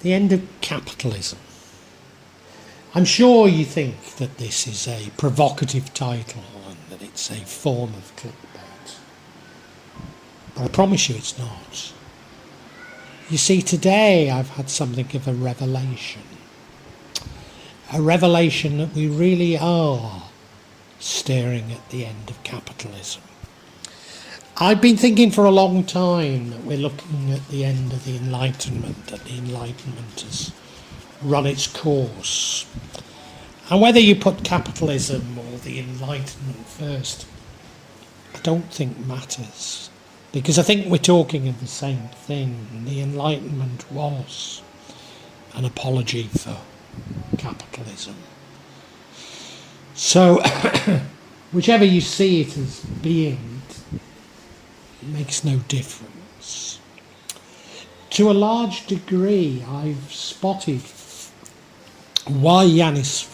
The End of Capitalism. I'm sure you think that this is a provocative title and that it's a form of clickbait. But I promise you it's not. You see, today I've had something of a revelation. A revelation that we really are staring at the end of capitalism. I've been thinking for a long time that we're looking at the end of the Enlightenment, that the Enlightenment has run its course. And whether you put capitalism or the Enlightenment first, I don't think matters. Because I think we're talking of the same thing. The Enlightenment was an apology for capitalism. So, whichever you see it as being, it makes no difference. To a large degree, I've spotted why Yanis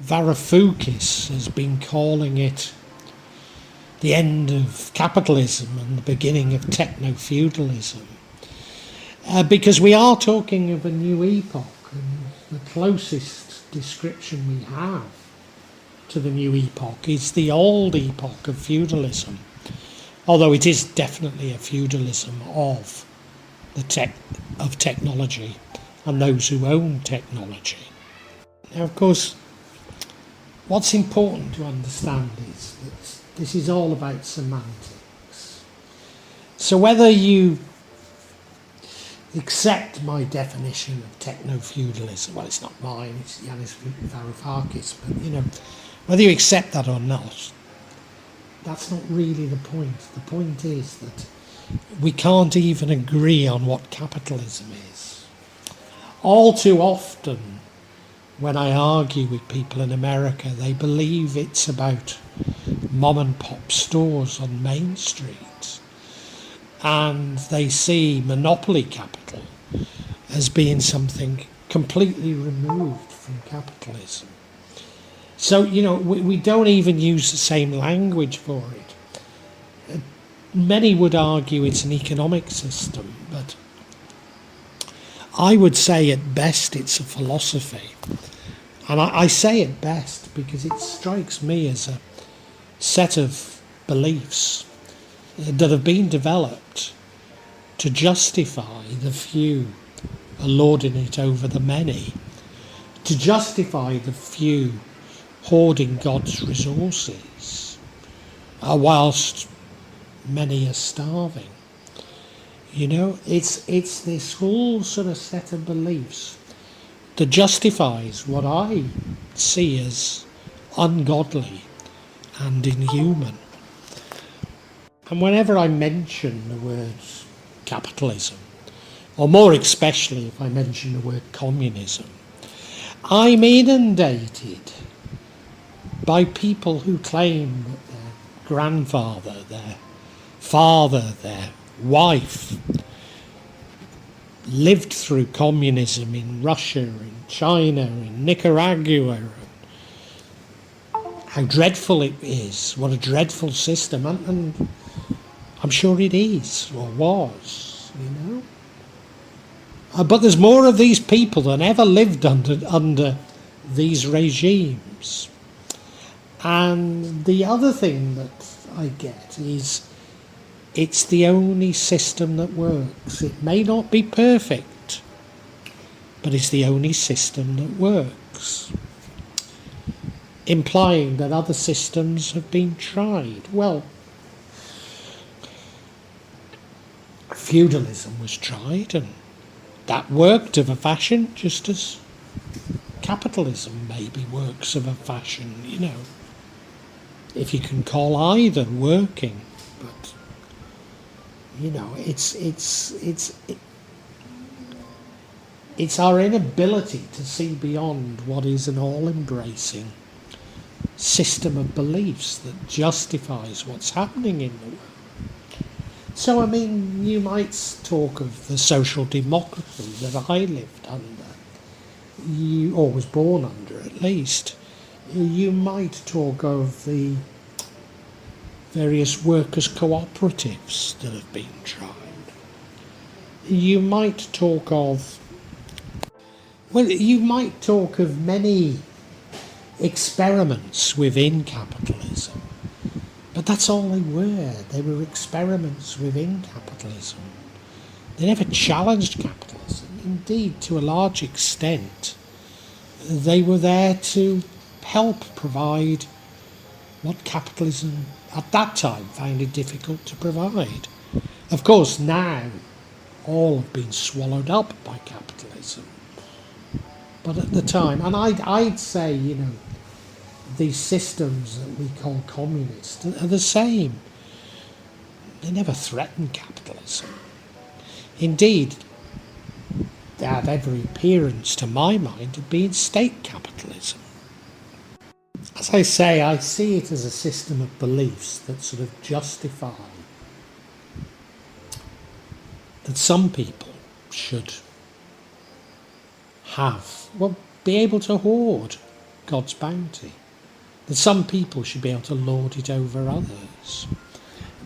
Varoufakis has been calling it the end of capitalism and the beginning of Techno Feudalism. Because we are talking of a new epoch, and the closest description we have to the new epoch is the old epoch of feudalism, although it is definitely a feudalism of technology and those who own technology. Now, of course, what's important to understand is that this is all about semantics. So whether you accept my definition of techno-feudalism, well, it's not mine, it's Yanis Varoufakis, but, whether you accept that or not, that's not really the point. The point is that we can't even agree on what capitalism is. All too often, when I argue with people in America, they believe it's about mom and pop stores on Main Street, and they see monopoly capital as being something completely removed from capitalism. So, we don't even use the same language for it. Many would argue it's an economic system, but I would say at best it's a philosophy. And I say at best because it strikes me as a set of beliefs that have been developed to justify the few lording it over the many, to justify the few hoarding God's resources, whilst many are starving. It's this whole sort of set of beliefs that justifies what I see as ungodly and inhuman. And whenever I mention the word capitalism, or more especially if I mention the word communism, I'm inundated by people who claim that their grandfather, their father, their wife lived through communism in Russia, in China, in Nicaragua, and how dreadful it is, what a dreadful system, and I'm sure it is, or was, But there's more of these people than ever lived under these regimes. And the other thing that I get is it's the only system that works. It may not be perfect, but it's the only system that works. Implying that other systems have been tried. Well, feudalism was tried and that worked of a fashion, just as capitalism maybe works of a fashion, if you can call either working. But it's our inability to see beyond what is an all-embracing system of beliefs that justifies what's happening in the world. So, you might talk of the social democracy that I lived under, or was born under at least. You might talk of the various workers' cooperatives that have been tried. you might talk of, you might talk of many experiments within capitalism, but that's all they were. They were experiments within capitalism. They never challenged capitalism. Indeed, to a large extent, they were there to help provide what capitalism at that time found it difficult to provide. Of course, now all have been swallowed up by capitalism. But at the time, and I'd say, these systems that we call communist are the same. They never threatened capitalism. Indeed, they have every appearance, to my mind, of being state capitalism. As I say, I see it as a system of beliefs that sort of justify that some people should be able to hoard God's bounty. That some people should be able to lord it over others.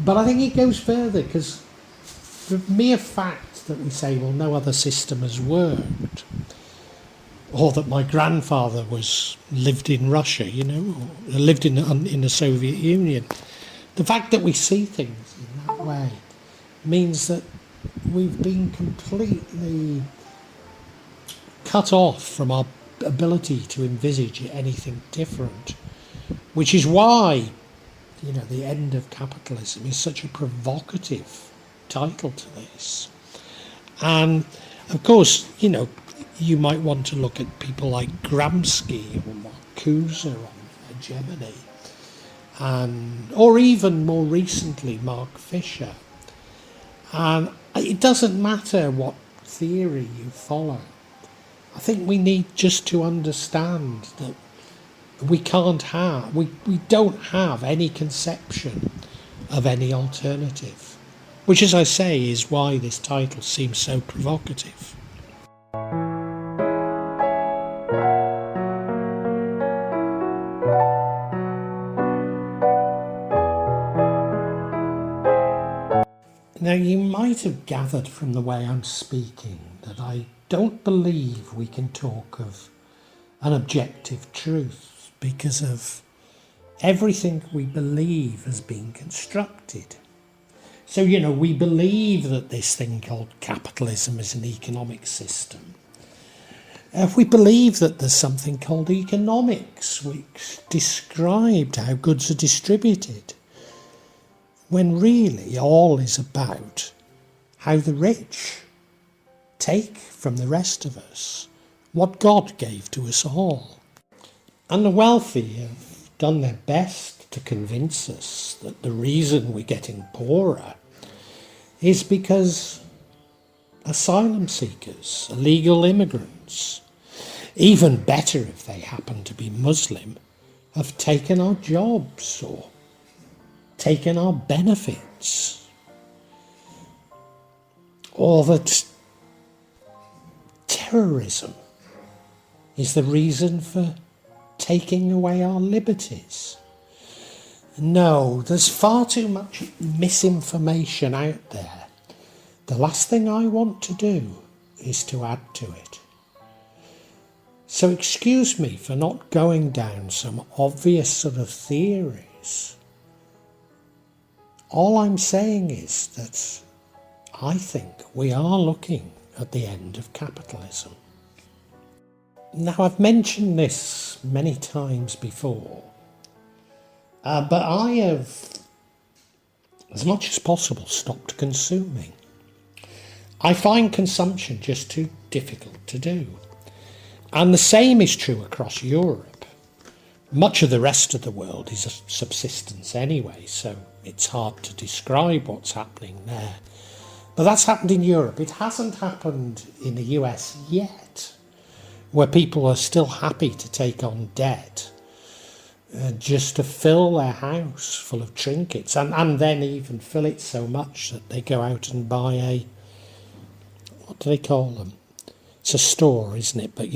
But I think it goes further, because the mere fact that we say, well, no other system has worked, or that my grandfather lived in Russia, or lived in the Soviet Union, the fact that we see things in that way means that we've been completely cut off from our ability to envisage anything different, which is why, the End of Capitalism is such a provocative title to this. And of course, you might want to look at people like Gramsci or Marcuse on hegemony, or even more recently Mark Fisher. And it doesn't matter what theory you follow. I think we need just to understand that we don't have any conception of any alternative, which, as I say, is why this title seems so provocative. Now, you might have gathered from the way I'm speaking that I don't believe we can talk of an objective truth, because of everything we believe has been constructed. So, we believe that this thing called capitalism is an economic system. If we believe that there's something called economics, which described how goods are distributed, when really all is about how the rich take from the rest of us what God gave to us all. And the wealthy have done their best to convince us that the reason we're getting poorer is because asylum seekers, illegal immigrants, even better if they happen to be Muslim, have taken our jobs or taken our benefits. Or that terrorism is the reason for taking away our liberties. No, there's far too much misinformation out there. The last thing I want to do is to add to it. So excuse me for not going down some obvious sort of theories. All I'm saying is that I think we are looking at the end of capitalism. Now, I've mentioned this many times before, but I have, as much as possible, stopped consuming. I find consumption just too difficult to do. And the same is true across Europe. Much of the rest of the world is a subsistence anyway, so it's hard to describe what's happening there. But that's happened in Europe. It hasn't happened in the US yet, where people are still happy to take on debt just to fill their house full of trinkets, and then even fill it so much that they go out and buy what do they call them? It's a store, isn't it? But,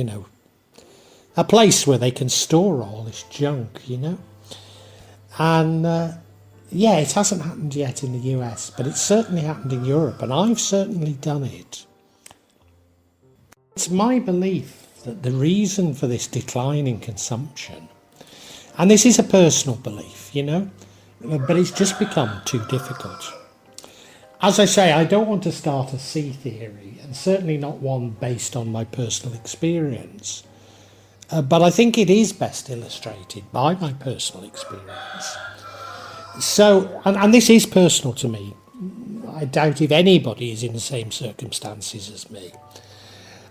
a place where they can store all this junk, And Yeah, it hasn't happened yet in the US, but it's certainly happened in Europe, and I've certainly done it. It's my belief that the reason for this decline in consumption, and this is a personal belief, but it's just become too difficult. As I say, I don't want to start a sea theory, and certainly not one based on my personal experience. But I think it is best illustrated by my personal experience. So, and this is personal to me. I doubt if anybody is in the same circumstances as me.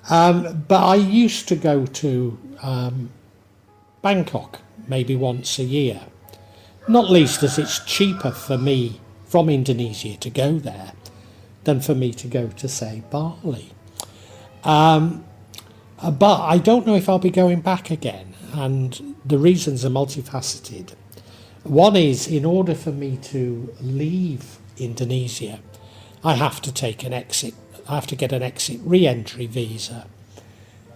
But I used to go to Bangkok maybe once a year, not least as it's cheaper for me from Indonesia to go there than for me to go to, say, Bali. But I don't know if I'll be going back again, and the reasons are multifaceted. One is, in order for me to leave Indonesia, I have to take an exit. I have to get an exit re-entry visa,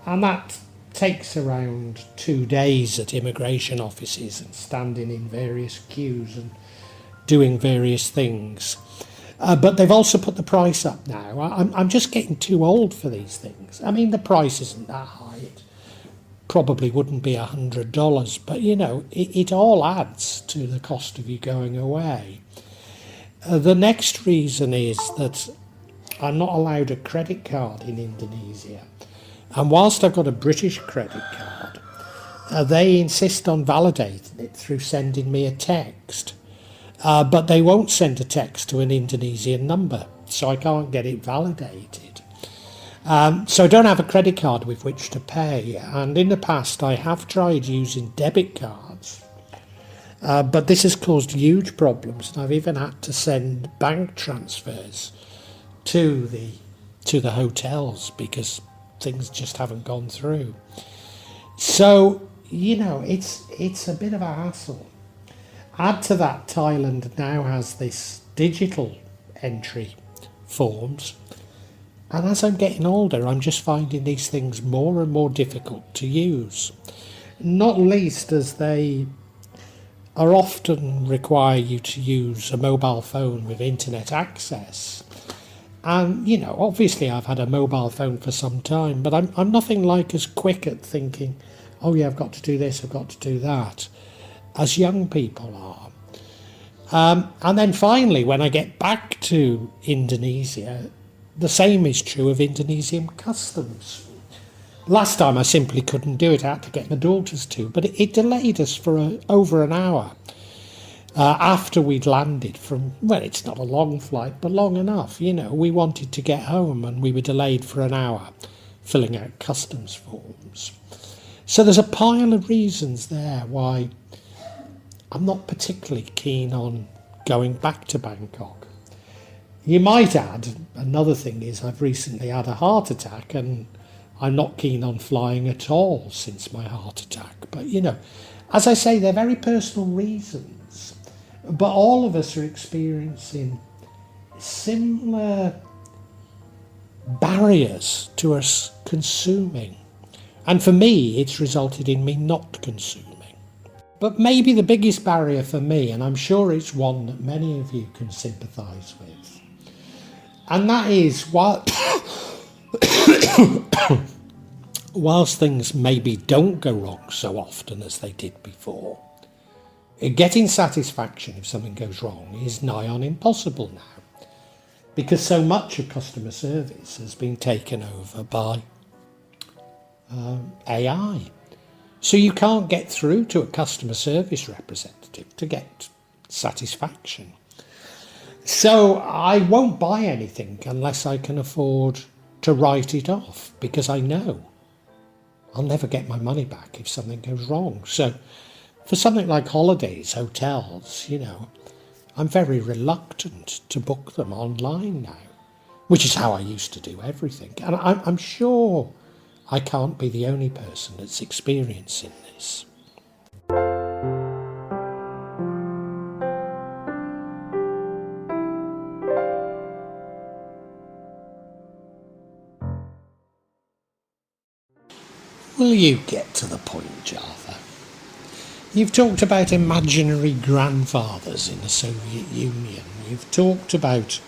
and that takes around 2 days at immigration offices and standing in various queues and doing various things. But they've also put the price up now. I'm just getting too old for these things. I mean, the price isn't that high. It probably wouldn't be $100, but it all adds to the cost of you going away. The next reason is that I'm not allowed a credit card in Indonesia. And whilst I've got a British credit card, they insist on validating it through sending me a text. But they won't send a text to an Indonesian number, so I can't get it validated. So I don't have a credit card with which to pay. And in the past, I have tried using debit cards. But this has caused huge problems. And I've even had to send bank transfers to the hotels because things just haven't gone through. So, it's a bit of a hassle. Add to that, Thailand now has this digital entry forms. And as I'm getting older, I'm just finding these things more and more difficult to use. Not least as they are often require you to use a mobile phone with internet access. And, obviously I've had a mobile phone for some time, but I'm nothing like as quick at thinking, oh yeah, I've got to do this, I've got to do that, as young people are. And then finally, when I get back to Indonesia, the same is true of Indonesian customs. Last time I simply couldn't do it, I had to get my daughters to, but it delayed us for over an hour after we'd landed from, well, it's not a long flight, but long enough. We wanted to get home and we were delayed for an hour filling out customs forms. So there's a pile of reasons there why I'm not particularly keen on going back to Bangkok. You might add, another thing is I've recently had a heart attack and I'm not keen on flying at all since my heart attack. But, as I say, they're very personal reasons. But all of us are experiencing similar barriers to us consuming. And for me, it's resulted in me not consuming. But maybe the biggest barrier for me, and I'm sure it's one that many of you can sympathise with, and that is whilst things maybe don't go wrong so often as they did before, getting satisfaction if something goes wrong is nigh on impossible now, because so much of customer service has been taken over by AI. So you can't get through to a customer service representative to get satisfaction. So I won't buy anything unless I can afford to write it off, because I know I'll never get my money back if something goes wrong. So for something like holidays, hotels, I'm very reluctant to book them online now, which is how I used to do everything. And I'm sure I can't be the only person that's experiencing this. Will you get to the point, Java? You've talked about imaginary grandfathers in the Soviet Union. You've talked about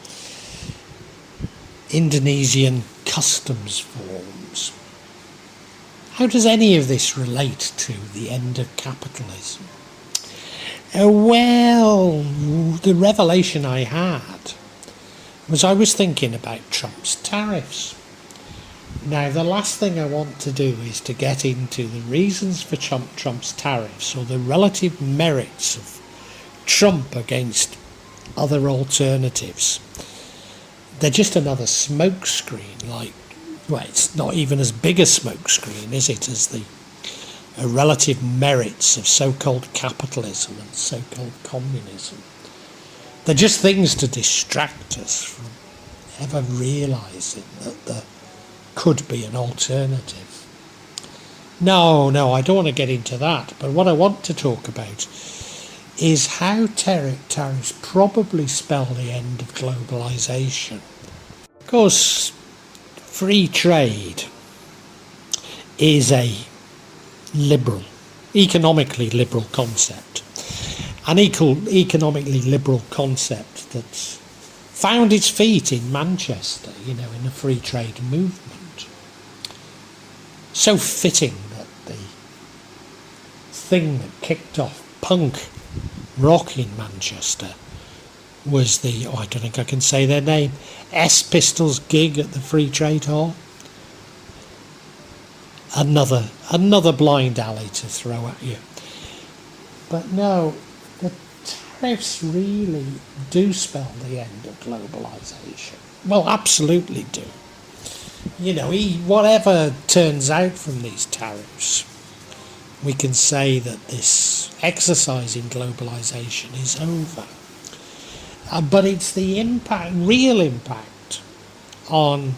Indonesian customs forms. How does any of this relate to the end of capitalism? Well, the revelation I had was I was thinking about Trump's tariffs. Now, the last thing I want to do is to get into the reasons for Trump's tariffs or the relative merits of Trump against other alternatives. They're just another smokescreen, well, it's not even as big a smokescreen, is it, as the relative merits of so-called capitalism and so-called communism. They're just things to distract us from ever realising that there could be an alternative. No, I don't want to get into that, but what I want to talk about is how tariffs probably spell the end of globalisation. Of course, free trade is a economically liberal concept. An economically liberal concept that found its feet in Manchester, in the free trade movement. So fitting that the thing that kicked off punk rock in Manchester was I don't think I can say their name, S-Pistols gig at the Free Trade Hall. Another blind alley to throw at you. But no, the tariffs really do spell the end of globalisation. Well, absolutely do. Whatever turns out from these tariffs, we can say that this exercise in globalisation is over. But it's the real impact on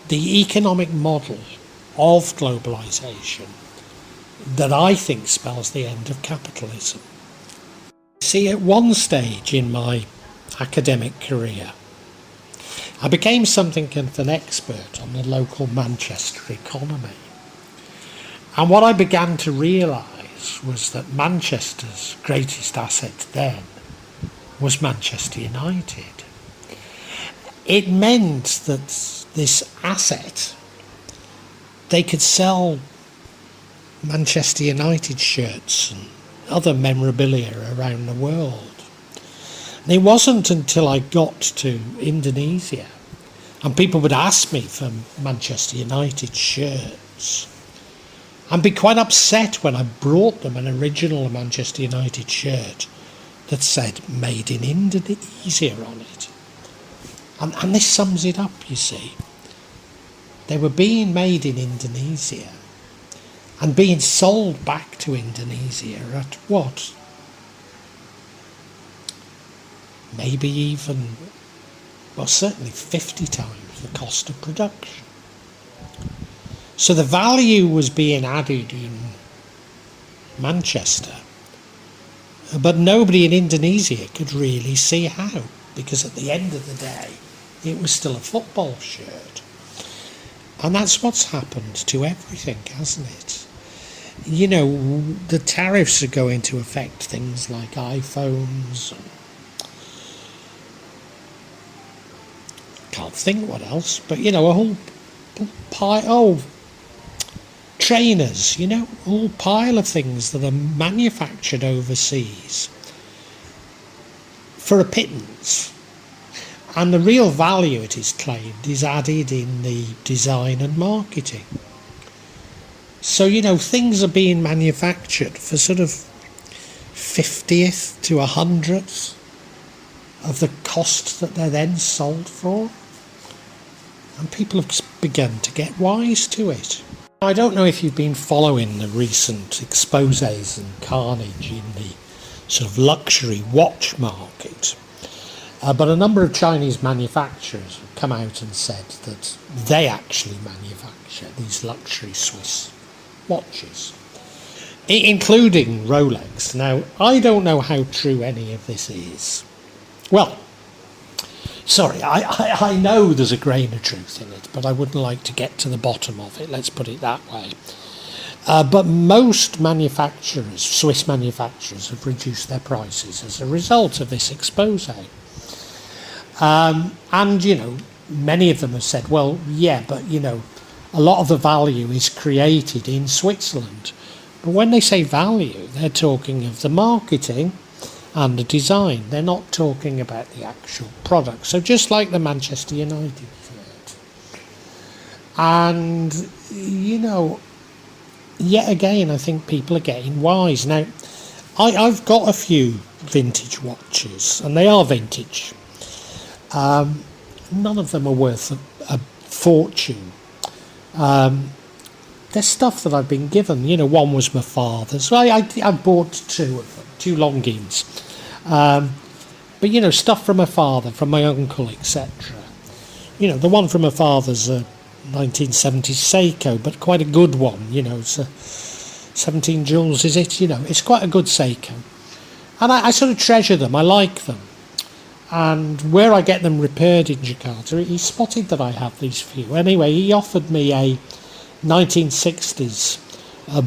the economic model of globalisation that I think spells the end of capitalism. See, at one stage in my academic career, I became something of an expert on the local Manchester economy. And what I began to realise was that Manchester's greatest asset then was Manchester United. It meant that this asset, they could sell Manchester United shirts and other memorabilia around the world. And it wasn't until I got to Indonesia and people would ask me for Manchester United shirts and be quite upset when I brought them an original Manchester United shirt that said made in Indonesia on it. And this sums it up, you see. They were being made in Indonesia and being sold back to Indonesia at what? Maybe even, well, certainly 50 times the cost of production. So the value was being added in Manchester, but nobody in Indonesia could really see how, because at the end of the day, it was still a football shirt. And that's what's happened to everything, hasn't it? The tariffs are going to affect things like iPhones. Can't think what else, but a whole pile. Trainers, a whole pile of things that are manufactured overseas for a pittance. And the real value, it is claimed, is added in the design and marketing. So, things are being manufactured for sort of 50th to 100th of the cost that they're then sold for. And people have begun to get wise to it. I don't know if you've been following the recent exposés and carnage in the sort of luxury watch market. But a number of Chinese manufacturers have come out and said that they actually manufacture these luxury Swiss watches, including Rolex. Now, I don't know how true any of this is. Well, sorry, I know there's a grain of truth in it, but I wouldn't like to get to the bottom of it, let's put it that way. But most manufacturers, Swiss manufacturers, have reduced their prices as a result of this expose. And, many of them have said, well, yeah, but, a lot of the value is created in Switzerland. But when they say value, they're talking of the marketing and the design. They're not talking about the actual product. So just like the Manchester United shirt. And, yet again, I think people are getting wise. Now, I've got a few vintage watches, and they are vintage. None of them are worth a fortune. There's stuff that I've been given. One was my father's. Well, I bought two of them, two Longines. But, stuff from my father, from my uncle, etc. The one from my father's a 1970s Seiko, but quite a good one. It's a 17 joules, is it? It's quite a good Seiko. And I sort of treasure them. I like them. And where I get them repaired in Jakarta, he spotted that I have these few. Anyway, he offered me a 1960s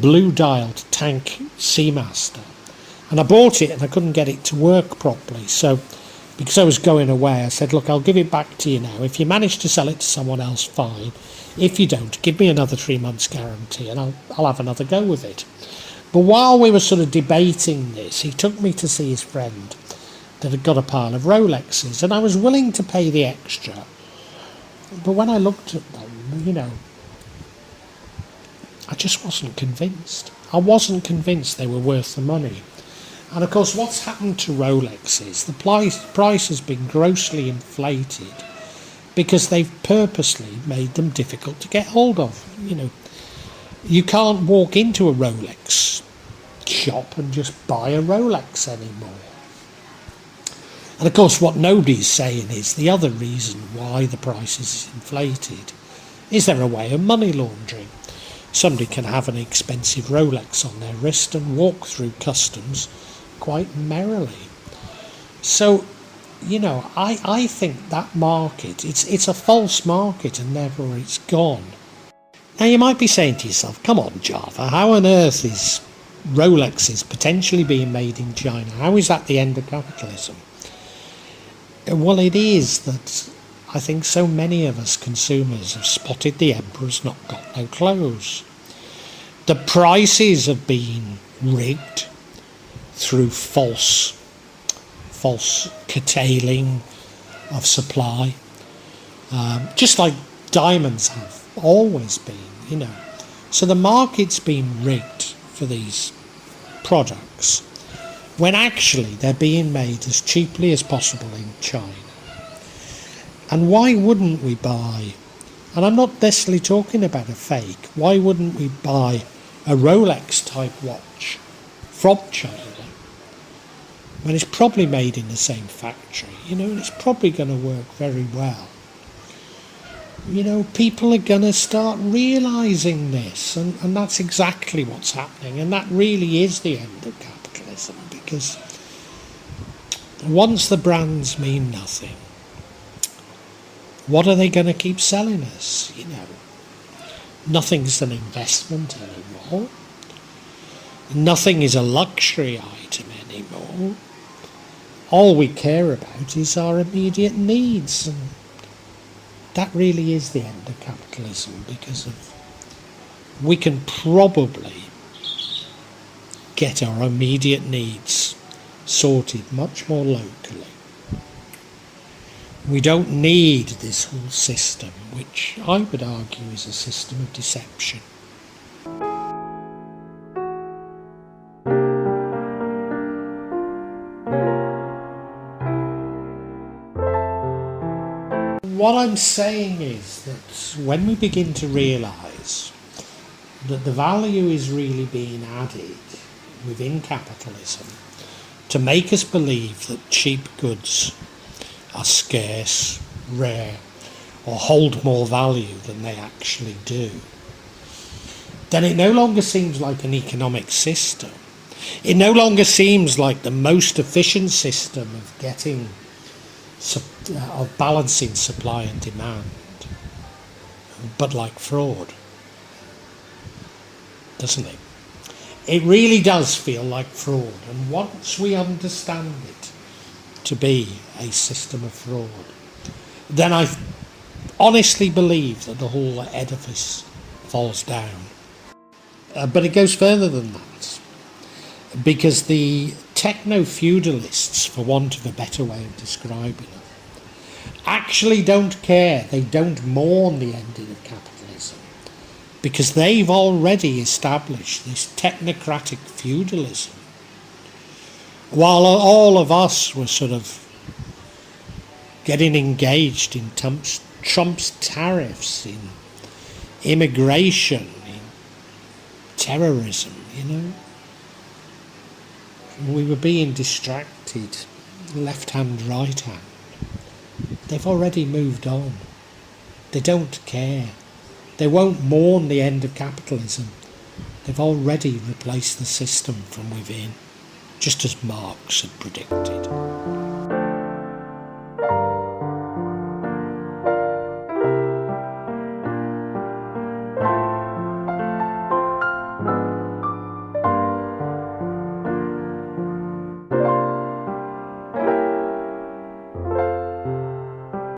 blue-dialed tank Seamaster. And I bought it and I couldn't get it to work properly. So, because I was going away, I said, look, I'll give it back to you now. If you manage to sell it to someone else, fine. If you don't, give me another 3 months guarantee and I'll have another go with it. But while we were sort of debating this, he took me to see his friend that had got a pile of Rolexes, and I was willing to pay the extra. But when I looked at them, I just wasn't convinced. I wasn't convinced they were worth the money. And of course, what's happened to Rolexes, the price has been grossly inflated because they've purposely made them difficult to get hold of. You can't walk into a Rolex shop and just buy a Rolex anymore. And of course, what nobody's saying is the other reason why the price is inflated is there a way of money laundering. Somebody can have an expensive Rolex on their wrist and walk through customs quite merrily. So, I think that market, it's a false market and therefore it's gone. Now you might be saying to yourself, come on Java, how on earth is Rolexes potentially being made in China? How is that the end of capitalism? Well, it is that I think so many of us consumers have spotted the emperor's not got no clothes. The prices have been rigged through false curtailing of supply, just like diamonds have always been, So the market's been rigged for these products, when actually they're being made as cheaply as possible in China. And why wouldn't we buy, and I'm not necessarily talking about a fake, why wouldn't we buy a Rolex type watch from China when it's probably made in the same factory, and it's probably going to work very well? People are going to start realising this, and that's exactly what's happening, and that really is the end of capitalism, because once the brands mean nothing, what are they going to keep selling us? Nothing's an investment anymore. Nothing is a luxury item anymore. All we care about is our immediate needs, and that really is the end of capitalism, because we can probably get our immediate needs sorted much more locally. We don't need this whole system, which I would argue is a system of deception. What I'm saying is that when we begin to realise that the value is really being added within capitalism to make us believe that cheap goods are scarce, rare, or hold more value than they actually do, then it no longer seems like an economic system. It no longer seems like the most efficient system of of balancing supply and demand, but like fraud. doesn't it? It really does feel like fraud, and once we understand it to be a system of fraud, then I honestly believe that the whole edifice falls down. But it goes further than that, because the Techno Feudalists, for want of a better way of describing it, actually don't care. They don't mourn the ending of capitalism, because they've already established this technocratic feudalism, while all of us were sort of getting engaged in Trump's tariffs, in immigration, in terrorism, We were being distracted, left hand, right hand. They've already moved on. They don't care. They won't mourn the end of capitalism. They've already replaced the system from within, just as Marx had predicted.